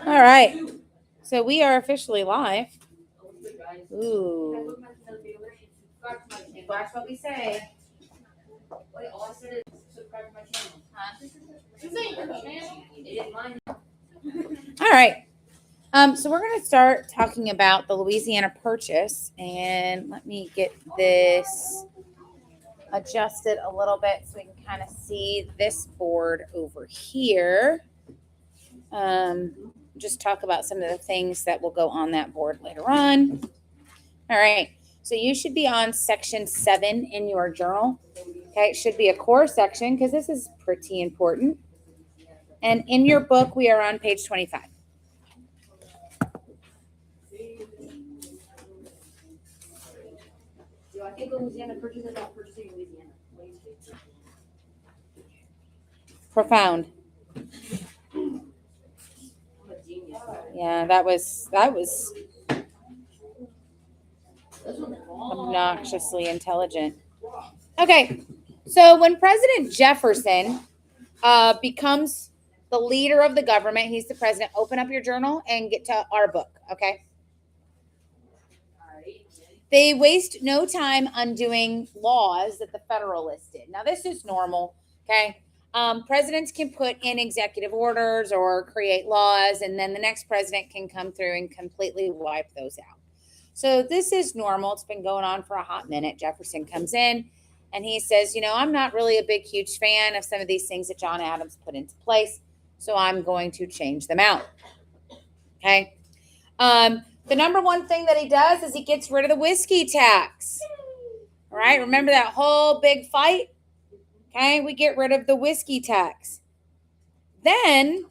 All right. So we are officially live. Ooh. Watch what we say. Wait, all I said is subscribe to my channel. Huh? This ain't your channel. It is mine. All right. So we're going to start talking about the Louisiana Purchase, and let me get this adjusted a little bit so we can kind of see this board over here. Just talk about some of the things that will go on that board later on. All right. So you should be on section 7 in your journal. Okay. It should be a core section because this is pretty important. And in your book, we are on page 25. Do I think Louisiana Purchase is about purchasing Louisiana? Profound. Yeah, that was obnoxiously intelligent. Okay, so when President Jefferson becomes the leader of the government, he's the president. Open up your journal and get to our book, okay? They waste no time undoing laws that the Federalists did. Now, this is normal, okay? Presidents can put in executive orders or create laws, and then the next president can come through and completely wipe those out. So this is normal. It's been going on for a hot minute. Jefferson comes in and he says, I'm not really a big, huge fan of some of these things that John Adams put into place, so I'm going to change them out. Okay. The number one thing that he does is he gets rid of the whiskey tax. All right. Remember that whole big fight? Okay. We get rid of the whiskey tax. Then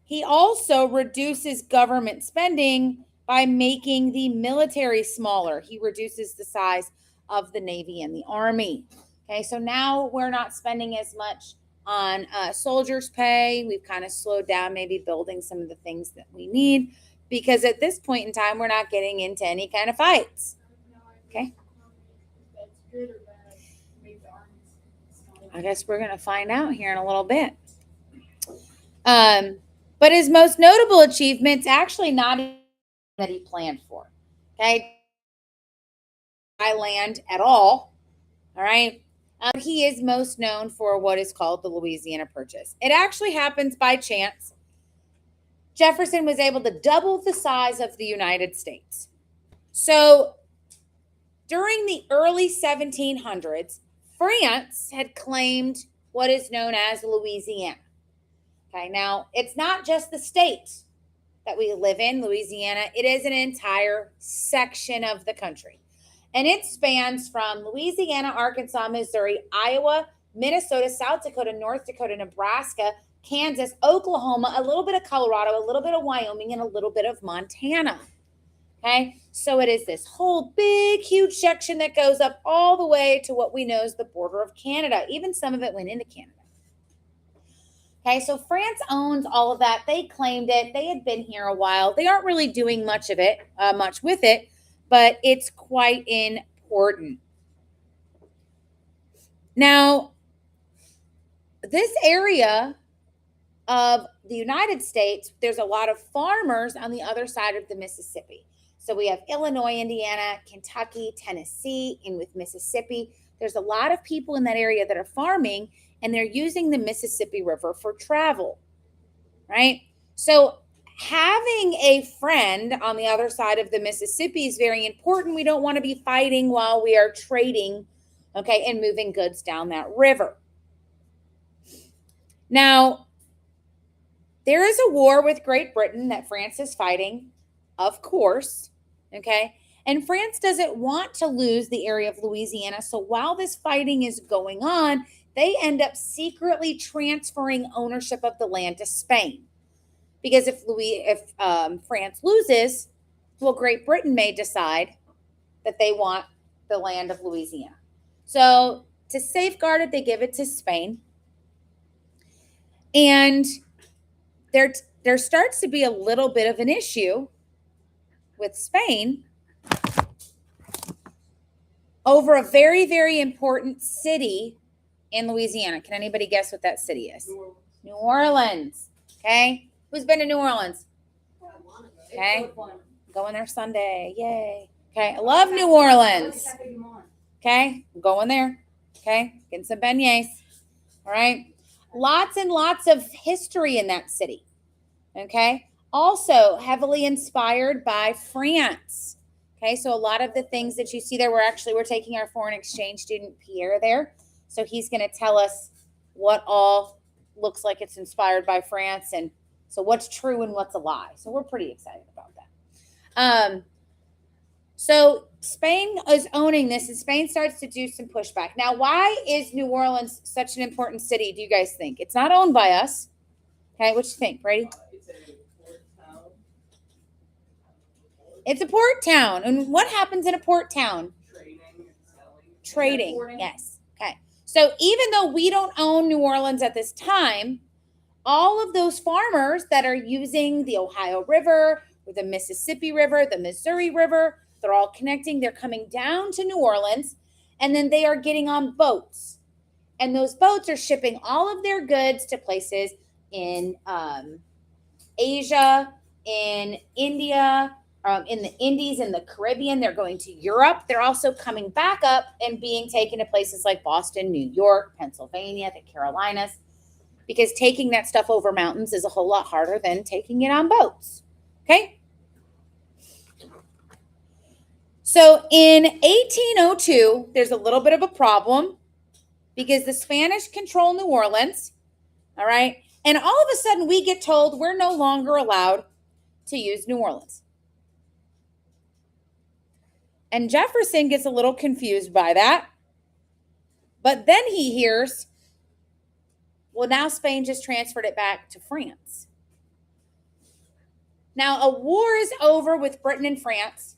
he also reduces government spending by making the military smaller. He reduces the size of the Navy and the Army. Okay. So now we're not spending as much on soldiers' pay. We've kind of slowed down maybe building some of the things that we need, because at this point in time, we're not getting into any kind of fights. Okay. I guess we're going to find out here in a little bit. But his most notable achievements actually not that he planned for. Okay. Land at all. All right. He is most known for what is called the Louisiana Purchase. It actually happens by chance. Jefferson was able to double the size of the United States. So during the early 1700s, France had claimed what is known as Louisiana. Okay, now it's not just the state that we live in, Louisiana. It is an entire section of the country. And it spans from Louisiana, Arkansas, Missouri, Iowa, Minnesota, South Dakota, North Dakota, Nebraska, Kansas, Oklahoma, a little bit of Colorado, a little bit of Wyoming, and a little bit of Montana. Okay, so it is this whole big, huge section that goes up all the way to what we know as the border of Canada. Even some of it went into Canada. Okay, so France owns all of that. They claimed it. They had been here a while. They aren't really doing much with it, but it's quite important. Now, this area of the United States, there's a lot of farmers on the other side of the Mississippi. So we have Illinois, Indiana, Kentucky, Tennessee, and with Mississippi, there's a lot of people in that area that are farming, and they're using the Mississippi River for travel, right? So having a friend on the other side of the Mississippi is very important. We don't want to be fighting while we are trading, okay, and moving goods down that river. Now, there is a war with Great Britain that France is fighting, of course, okay? And France doesn't want to lose the area of Louisiana. So while this fighting is going on, they end up secretly transferring ownership of the land to Spain. Because if France loses, well, Great Britain may decide that they want the land of Louisiana. So to safeguard it, they give it to Spain. And there starts to be a little bit of an issue with Spain over a very, very important city in Louisiana. Can anybody guess what that city is? New Orleans. Okay. Who's been to New Orleans? Okay. It's so fun. Going there Sunday. Yay. Okay. I love New Orleans. Cafe Du Monde. Okay. I'm going there. Okay. Getting some beignets. All right. Lots and lots of history in that city. Okay. Also heavily inspired by France. Okay. So a lot of the things that you see there, we're taking our foreign exchange student Pierre there. So he's going to tell us what all looks like it's inspired by France, and so what's true and what's a lie. So we're pretty excited about that. So Spain is owning this, and Spain starts to do some pushback. Now, why is New Orleans such an important city, do you guys think? It's not owned by us. Okay, what you think, Brady? It's a port town. It's a port town. And what happens in a port town? Trading and selling. Trading. Exporting. Yes. Okay. So even though we don't own New Orleans at this time, all of those farmers that are using the Ohio River or the Mississippi River, the Missouri River, they're all connecting. They're coming down to New Orleans, and then they are getting on boats. And those boats are shipping all of their goods to places in Asia, in India, in the Indies, in the Caribbean. They're going to Europe. They're also coming back up and being taken to places like Boston, New York, Pennsylvania, the Carolinas, because taking that stuff over mountains is a whole lot harder than taking it on boats. Okay? So in 1802, there's a little bit of a problem because the Spanish control New Orleans. All right? And all of a sudden, we get told we're no longer allowed to use New Orleans. And Jefferson gets a little confused by that. But then he hears, well, now Spain just transferred it back to France. Now, a war is over with Britain and France,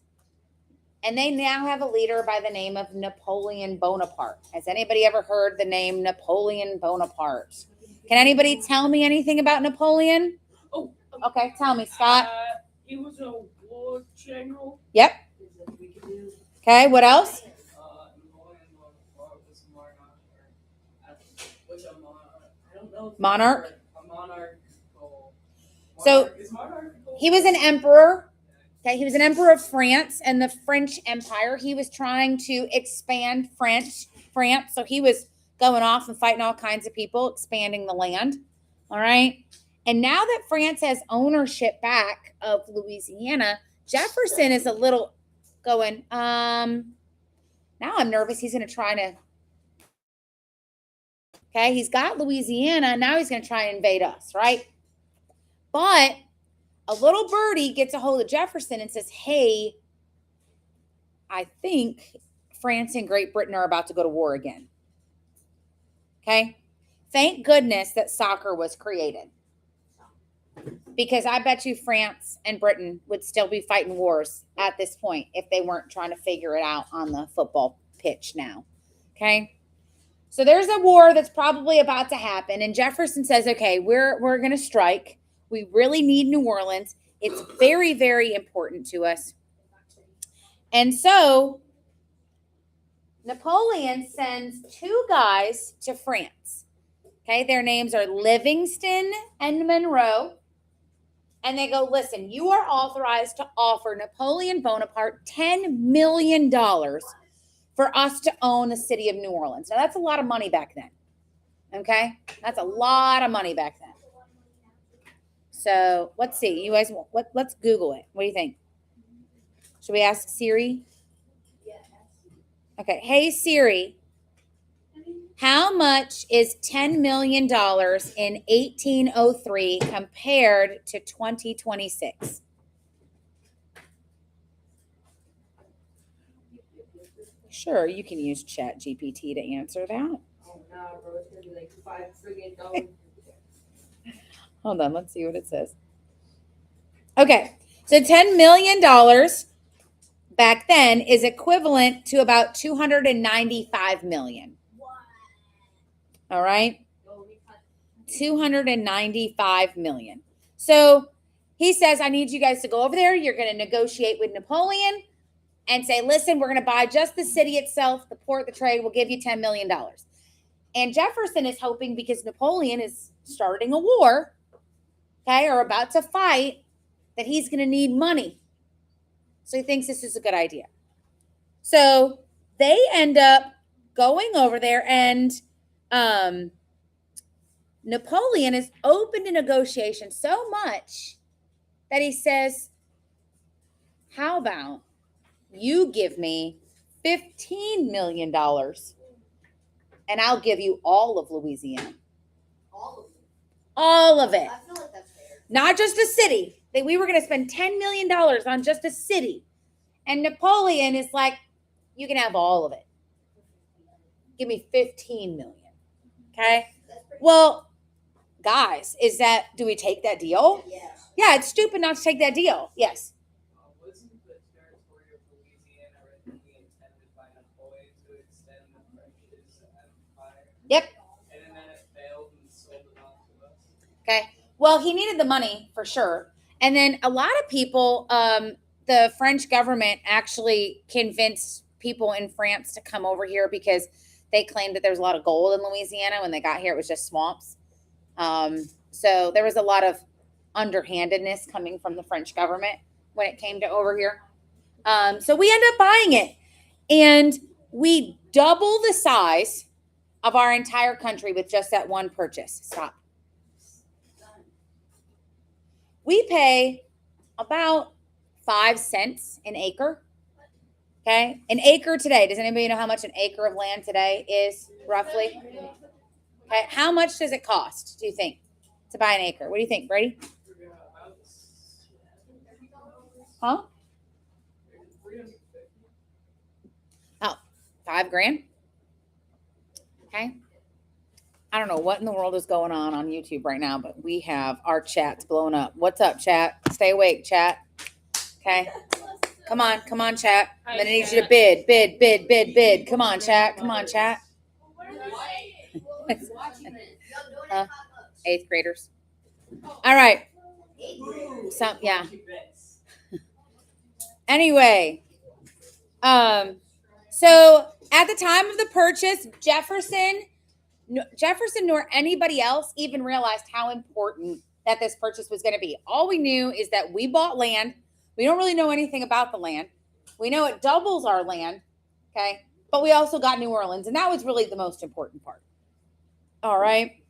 and they now have a leader by the name of Napoleon Bonaparte. Has anybody ever heard the name Napoleon Bonaparte? Can anybody tell me anything about Napoleon? Oh, Okay, tell me, Scott. He was a war general. Yep. Okay, what else? Napoleon Bonaparte was a monarch. Which a monarch? I don't know. Monarch? A monarch. So, is monarch? He was an emperor. Okay, he was an emperor of France and the French Empire. He was trying to expand France. So he was going off and fighting all kinds of people, expanding the land. All right. And now that France has ownership back of Louisiana, Jefferson is a little going, now I'm nervous. He's going to try to, okay, he's got Louisiana. Now he's going to try and invade us, right? But a little birdie gets a hold of Jefferson and says, hey, I think France and Great Britain are about to go to war again. Okay? Thank goodness that soccer was created. Because I bet you France and Britain would still be fighting wars at this point if they weren't trying to figure it out on the football pitch now. Okay? So there's a war that's probably about to happen. And Jefferson says, okay, we're going to strike. We really need New Orleans. It's very, very important to us. And so Napoleon sends two guys to France. Okay, their names are Livingston and Monroe. And they go, listen, you are authorized to offer Napoleon Bonaparte $10 million for us to own the city of New Orleans. Now, that's a lot of money back then. Okay? That's a lot of money back then. So let's see. You guys, let's Google it. What do you think? Should we ask Siri? Okay. Hey, Siri, how much is $10 million in 1803 compared to 2026? Sure, you can use Chat GPT to answer that. Oh, no, bro, it's gonna be like $5 trillion. Hold on, let's see what it says. Okay, so $10 million back then is equivalent to about $295 million. All right, $295 million. So he says, I need you guys to go over there. You're going to negotiate with Napoleon and say, listen, we're going to buy just the city itself, the port, the trade. We'll give you $10 million. And Jefferson is hoping because Napoleon is starting a war, okay, or about to fight, that he's going to need money. So he thinks this is a good idea. So they end up going over there, and Napoleon is open to negotiation so much that he says, how about you give me $15 million and I'll give you all of Louisiana. All of them. All of it. I feel like that's fair. Not just a city. We were going to spend $10 million on just a city. And Napoleon is like, you can have all of it. Give me 15 million. Okay. That's pretty Well, guys, do we take that deal? Yeah. Yeah, it's stupid not to take that deal. Yes. Wasn't the territory of Louisiana originally intended by Napoleon to extend the French's empire? Yep. And then it failed and sold it off to us. Okay. Well, he needed the money for sure. And then a lot of people, the French government actually convinced people in France to come over here because they claimed that there was a lot of gold in Louisiana. When they got here, it was just swamps. So there was a lot of underhandedness coming from the French government when it came to over here. So we end up buying it, and we double the size of our entire country with just that one purchase. Stop. We pay about 5 cents an acre. Okay. An acre today. Does anybody know how much an acre of land today is roughly? Okay. How much does it cost, do you think, to buy an acre? What do you think, Brady? Huh? Oh, $5,000. Okay. I don't know what in the world is going on YouTube right now, but we have our chat's blowing up. What's up, chat? Stay awake, chat. Okay. Come on, chat. I'm gonna need you to bid. Come on, chat. Huh? 8th graders. All right. Yeah. Anyway, so at the time of the purchase, Jefferson nor anybody else even realized how important that this purchase was going to be. All we knew is that we bought land. We don't really know anything about the land. We know it doubles our land, okay? But we also got New Orleans, and that was really the most important part. All right.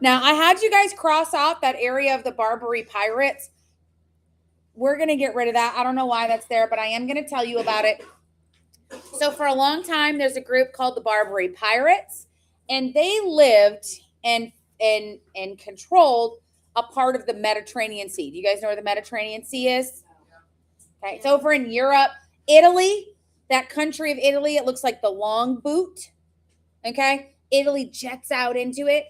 Now, I had you guys cross off that area of the Barbary Pirates. We're going to get rid of that. I don't know why that's there, but I am going to tell you about it. So for a long time, there's a group called the Barbary Pirates, and they lived and controlled a part of the Mediterranean Sea. Do you guys know where the Mediterranean Sea is? Okay, it's over in Europe. Italy, that country of Italy, it looks like the long boot. Okay, Italy jets out into it.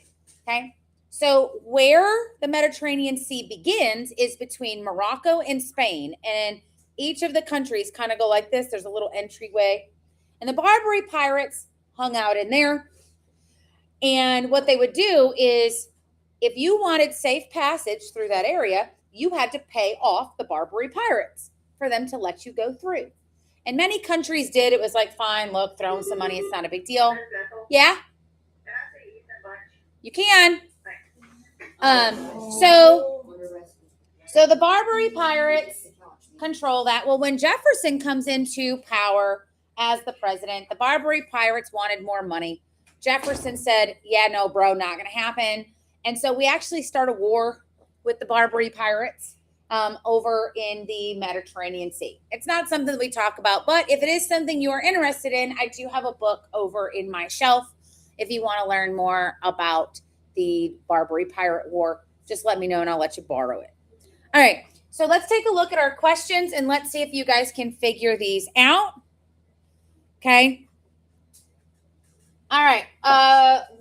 Okay, so where the Mediterranean Sea begins is between Morocco and Spain, and each of the countries kind of go like this. There's a little entryway, and the Barbary Pirates hung out in there. And what they would do is, if you wanted safe passage through that area, you had to pay off the Barbary Pirates for them to let you go through. And many countries did. It was like, fine, look, throw in some money. It's not a big deal. Yeah? You can. So the Barbary Pirates control that. Well, when Jefferson comes into power as the president, the Barbary Pirates wanted more money. Jefferson said, yeah, no, bro, not going to happen. And so we actually start a war with the Barbary Pirates over in the Mediterranean Sea. It's not something that we talk about, but if it is something you are interested in, I do have a book over in my shelf. If you want to learn more about the Barbary Pirate War, just let me know and I'll let you borrow it. All right, so let's take a look at our questions and let's see if you guys can figure these out. Okay. All right.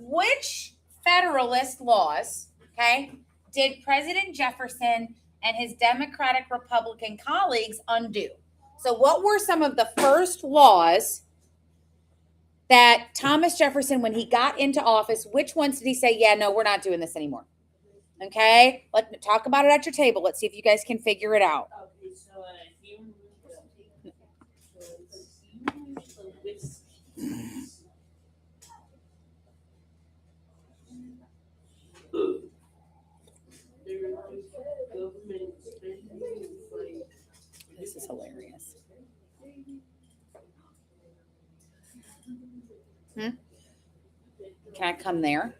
Which Federalist laws, okay, did President Jefferson and his Democratic Republican colleagues undo? So what were some of the first laws that Thomas Jefferson, when he got into office, which ones did he say, yeah, no, we're not doing this anymore? Okay, let's talk about it at your table. Let's see if you guys can figure it out. Okay, so This is hilarious. Can I come there?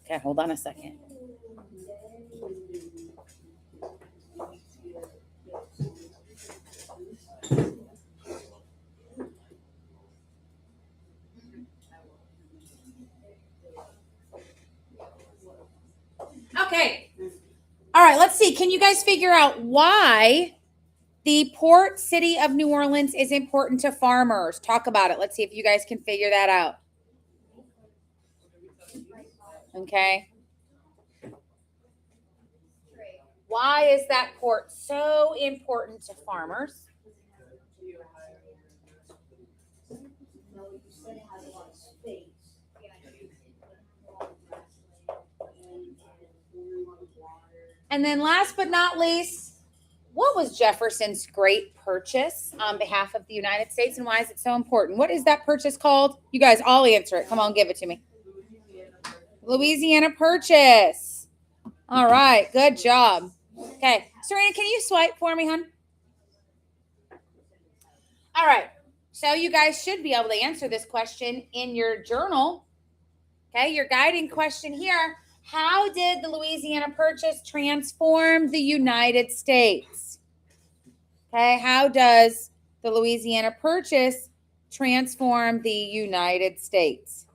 Okay, hold on a second. Okay. All right, let's see. Can you guys figure out why the port city of New Orleans is important to farmers? Talk about it. Let's see if you guys can figure that out. Okay. Why is that port so important to farmers? No, you said it has a lot of space. And then last but not least, what was Jefferson's great purchase on behalf of the United States and why is it so important? What is that purchase called? You guys all answer it. Come on, give it to me. Louisiana Purchase. All right, good job. Okay, Serena, can you swipe for me, hon? All right, so you guys should be able to answer this question in your journal. Okay, your guiding question here. How did the Louisiana Purchase transform the United States? Okay, how does the Louisiana Purchase transform the United States?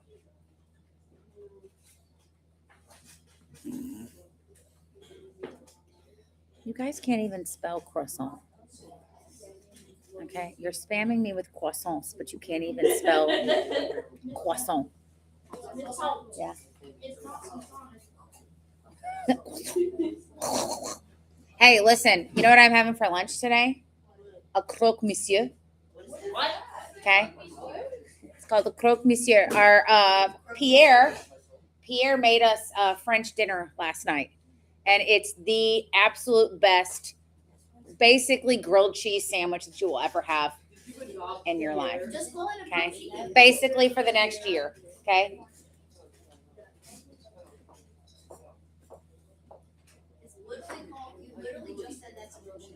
You guys can't even spell croissant. Okay, you're spamming me with croissants, but you can't even spell croissant. Yeah. Hey, listen, you know what I'm having for lunch today? A croque monsieur. What? Okay. It's called the croque monsieur. Our Pierre made us a French dinner last night. And it's the absolute best, basically grilled cheese sandwich that you will ever have in your life. Just call it a Okay. cookie. Basically for the next year. Okay. It's literally called, you literally just said that's a cookie.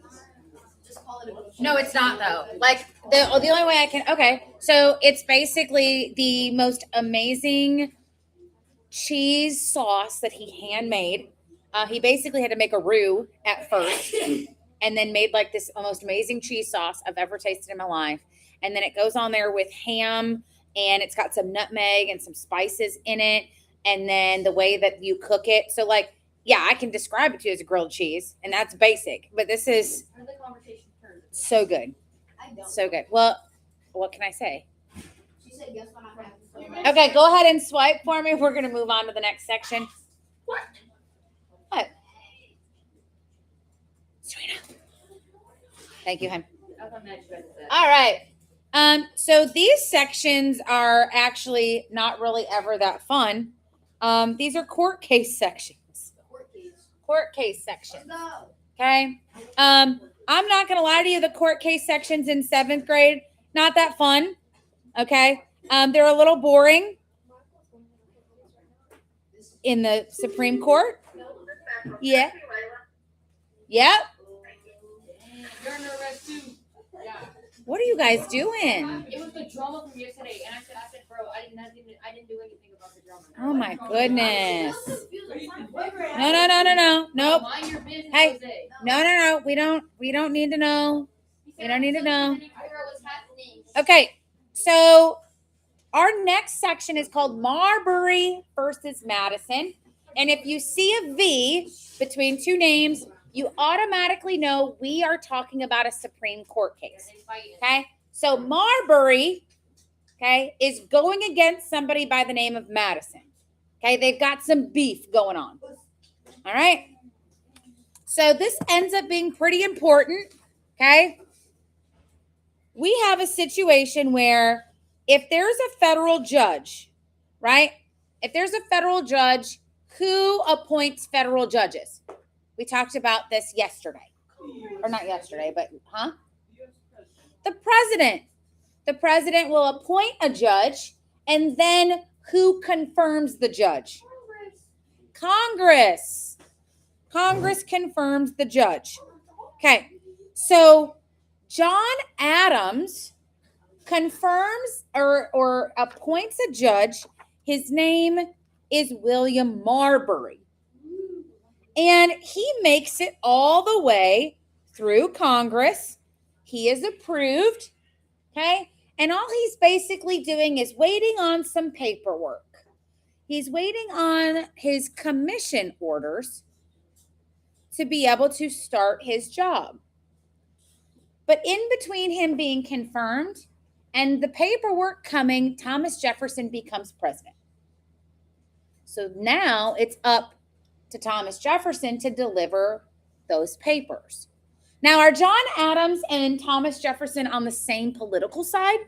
Just call it a cookie. No, it's not though. Like the only way I can. Okay, so it's basically the most amazing cheese sauce that he handmade. He basically had to make a roux at first, and then made like this most amazing cheese sauce I've ever tasted in my life. And then it goes on there with ham, and it's got some nutmeg and some spices in it. And then the way that you cook it. So like, yeah, I can describe it to you as a grilled cheese, and that's basic. But this is Where the conversation turned. so good. I don't. So good. Well, what can I say? She said yes when I have. Okay, go ahead and swipe for me. We're going to move on to the next section. What? Serena. Thank you, hon. All right. So these sections are actually not really ever that fun. These are court case sections. Court case. Court case sections. Let's go. Okay. I'm not going to lie to you. The court case sections in 7th grade, not that fun. Okay. They're a little boring in the Supreme Court. Yeah. Yep. You're under arrest too. Yeah. What are you guys doing? It was the drama from yesterday, and I said, bro, I didn't do anything about the drama. Oh my goodness. I'm confused. I'm trying to figure it out. No. Nope. Mind your business, Hey. Jose. No. We don't need to know. He You don't need to know. I figure out what's happening. Okay. So our next section is called Marbury versus Madison. And if you see a V between two names, you automatically know we are talking about a Supreme Court case. Okay. So Marbury, okay, is going against somebody by the name of Madison. Okay. They've got some beef going on. All right. So this ends up being pretty important. Okay. We have a situation where if there's a federal judge, right? If there's a federal judge, who appoints federal judges? We talked about this yesterday. Or not yesterday, but the president. The president will appoint a judge, and then who confirms the judge? Congress. Congress confirms the judge. Okay, so John Adams confirms or appoints a judge. His name is William Marbury. And he makes it all the way through Congress. He is approved. Okay. And all he's basically doing is waiting on some paperwork. He's waiting on his commission orders to be able to start his job. But in between him being confirmed and the paperwork coming, Thomas Jefferson becomes president. So now it's up to Thomas Jefferson to deliver those papers. Now, are John Adams and Thomas Jefferson on the same political side?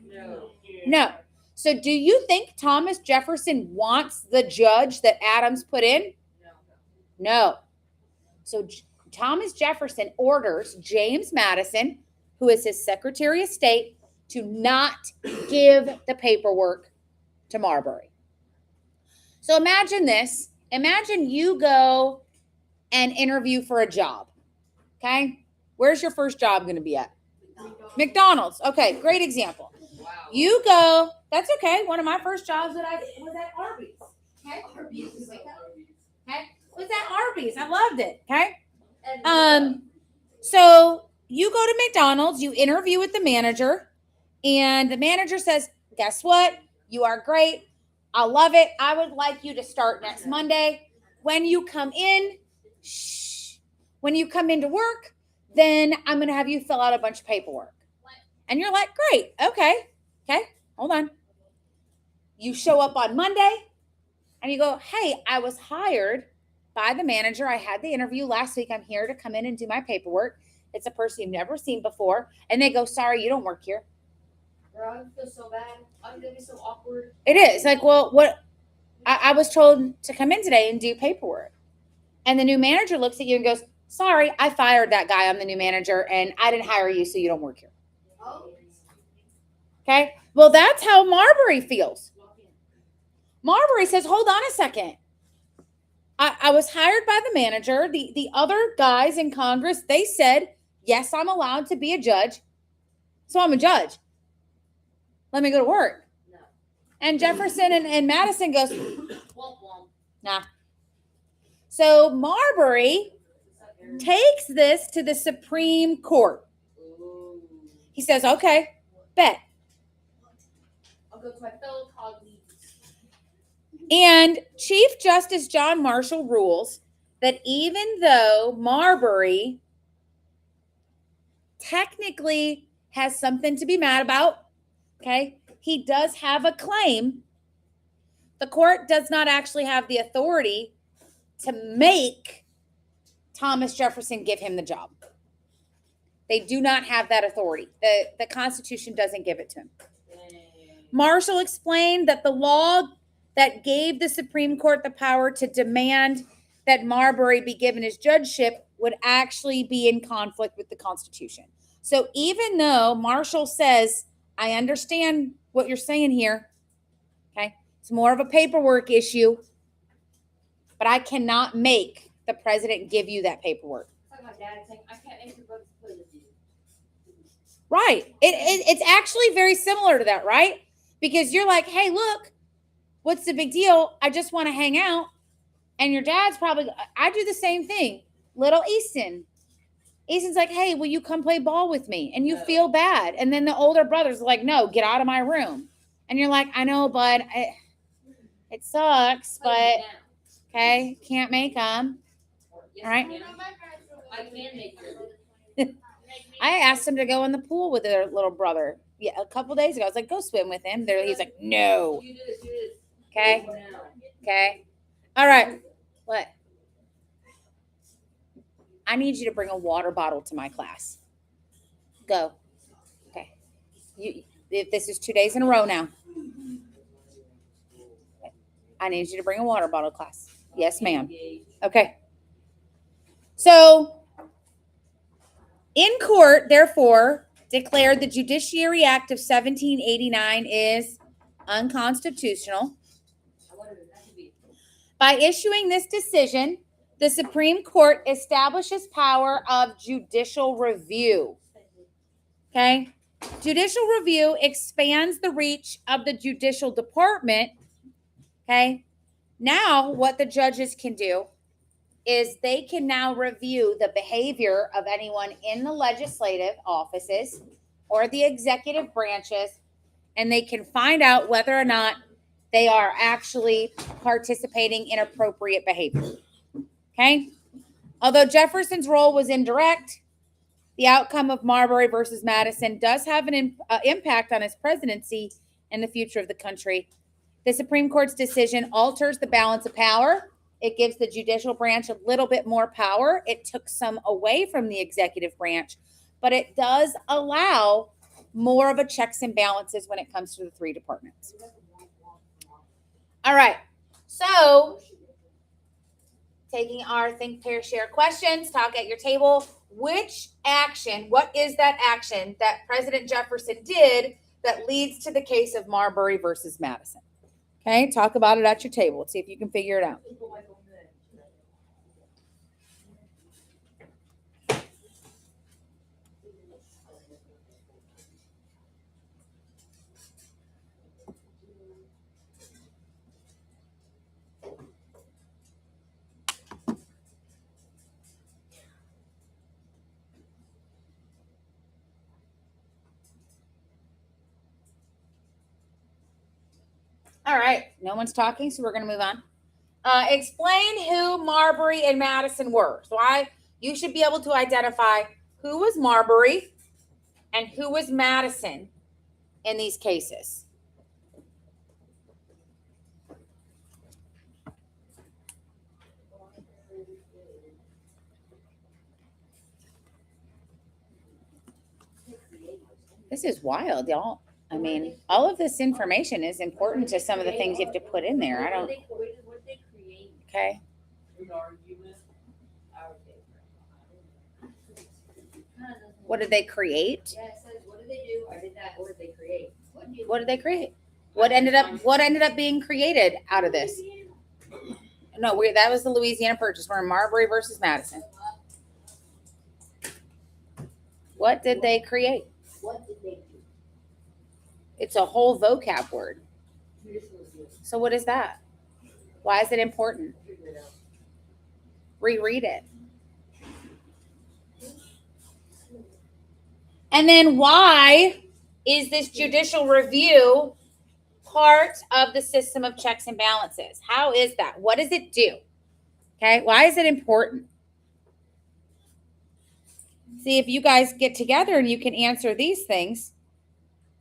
No. So do you think Thomas Jefferson wants the judge that Adams put in? No. So Thomas Jefferson orders James Madison, who is his Secretary of State, to not give the paperwork to Marbury. So imagine this. Imagine you go and interview for a job. Okay? Where's your first job going to be at? McDonald's. Okay, great example. Wow. You go, that's okay. One of my first jobs that I was at Arby's. Okay? Okay? Was at Arby's. I loved it. Okay? So you go to McDonald's, you interview with the manager, and the manager says, guess what? You are great. I love it. I would like you to start next Monday. When you come in, when you come into work, then I'm going to have you fill out a bunch of paperwork. And you're like, great. Okay. Hold on. You show up on Monday and you go, hey, I was hired by the manager. I had the interview last week. I'm here to come in and do my paperwork. It's a person you've never seen before. And they go, sorry, you don't work here. Bro, I feel so bad. I'm gonna be so awkward. It is like, well, what I was told to come in today and do paperwork. And the new manager looks at you and goes, sorry, I fired that guy. I'm the new manager and I didn't hire you, so you don't work here. Okay. Well, that's how Marbury feels. Marbury says, hold on a second. I was hired by the manager. The other guys in Congress, they said, yes, I'm allowed to be a judge. So I'm a judge. Let me go to work. No. And Jefferson and Madison goes, nah. So Marbury takes this to the Supreme Court. He says, okay, bet. I'll go to my fellow colleagues. And Chief Justice John Marshall rules that even though Marbury technically has something to be mad about, okay, he does have a claim, the court does not actually have the authority to make Thomas Jefferson give him the job. They do not have that authority. The Constitution doesn't give it to him. Marshall explained that the law that gave the Supreme Court the power to demand that Marbury be given his judgeship would actually be in conflict with the Constitution. So even though Marshall says, I understand what you're saying here, okay, it's more of a paperwork issue, but I cannot make the president give you that paperwork. It's like my dad saying, I can't make your brother's play with you. Right. It's actually very similar to that, right? Because you're like, hey, look, what's the big deal? I just want to hang out. And your dad's probably, I do the same thing. Little Easton's like, hey, will you come play ball with me? And you feel bad. And then the older brother's like, no, get out of my room. And you're like, I know, bud. It sucks, but okay, can't make them. Yes, All right. I can make it. I asked him to go in the pool with their little brother. Yeah, a couple days ago. I was like, go swim with him. He's like, no. Do this. Okay. Now. Okay. All right. What? I need you to bring a water bottle to my class. Go. Okay. If this is 2 days in a row now. I need you to bring a water bottle to class. Yes, ma'am. Okay. So, in court, therefore, declared the Judiciary Act of 1789 is unconstitutional. By issuing this decision, The Supreme Court establishes power of judicial review. Okay? Judicial review expands the reach of the judicial department. Okay? Now, what the judges can do is they can now review the behavior of anyone in the legislative offices or the executive branches, and they can find out whether or not they are actually participating in appropriate behavior. Okay? Although Jefferson's role was indirect, the outcome of Marbury versus Madison does have an impact on his presidency and the future of the country. The Supreme Court's decision alters the balance of power. It gives the judicial branch a little bit more power. It took some away from the executive branch, but it does allow more of a checks and balances when it comes to the three departments. All right. So, taking our Think, Pair, Share questions, talk at your table. Which action, what is that action that President Jefferson did that leads to the case of Marbury versus Madison? Okay, talk about it at your table. Let's see if you can figure it out. All right, no one's talking, so we're going to move on. Explain who Marbury and Madison were. So you should be able to identify who was Marbury and who was Madison in these cases. This is wild, y'all. I mean, all of this information is important to some of the things you have to put in there. I don't. What did they create? Okay. An argument. What did they create? Yeah, it says, what did they do? I did that. What did they create? What did they create? What ended up being created out of this? No, that was the Louisiana Purchase. We're in Marbury versus Madison. What did they create? What did they do? It's a whole vocab word. So what is that? Why is it important? Reread it. And then why is this judicial review part of the system of checks and balances? How is that? What does it do? Okay, why is it important? See, if you guys get together and you can answer these things,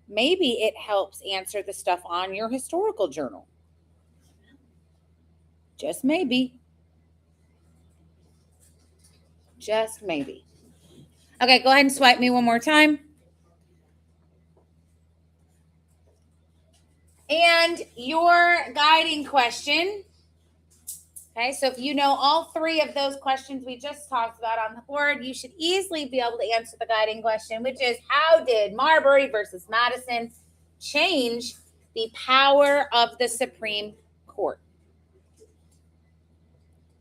maybe it helps answer the stuff on your historical journal. Just maybe. Just maybe. Okay, go ahead and swipe me one more time. And your guiding question. Okay, so if you know all three of those questions we just talked about on the board, you should easily be able to answer the guiding question, which is, how did Marbury versus Madison change the power of the Supreme Court?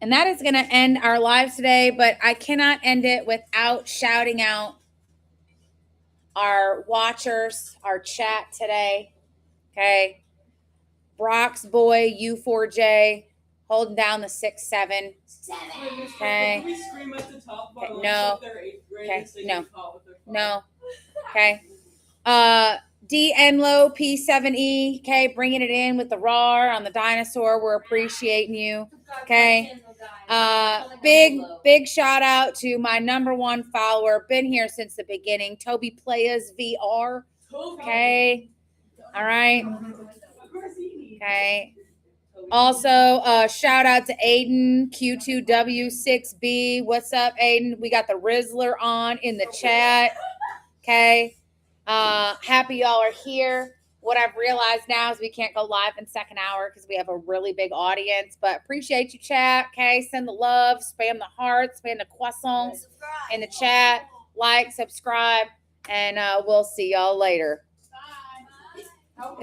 And that is going to end our live today, but I cannot end it without shouting out our watchers, our chat today. Okay. Brock's boy, U4J, holding down the 6-7. Okay. Can we scream at the top Okay, while no. they're eighth Okay, graders, they no. get caught with their phone? No. Okay. D Enlo P7E. Okay, bringing it in with the roar on the dinosaur. We're appreciating you. Okay. Big shout out to my number one follower. Been here since the beginning. Toby Playas VR. Okay. All right. Okay. Also, shout out to Aiden Q2W6B. What's up, Aiden? We got the Rizzler on in the chat. Okay. Happy y'all are here. What I've realized now is we can't go live in second hour because we have a really big audience, but appreciate you, chat. Okay. Send the love, spam the hearts, spam the croissants in the chat, like, subscribe, and we'll see y'all later. Bye.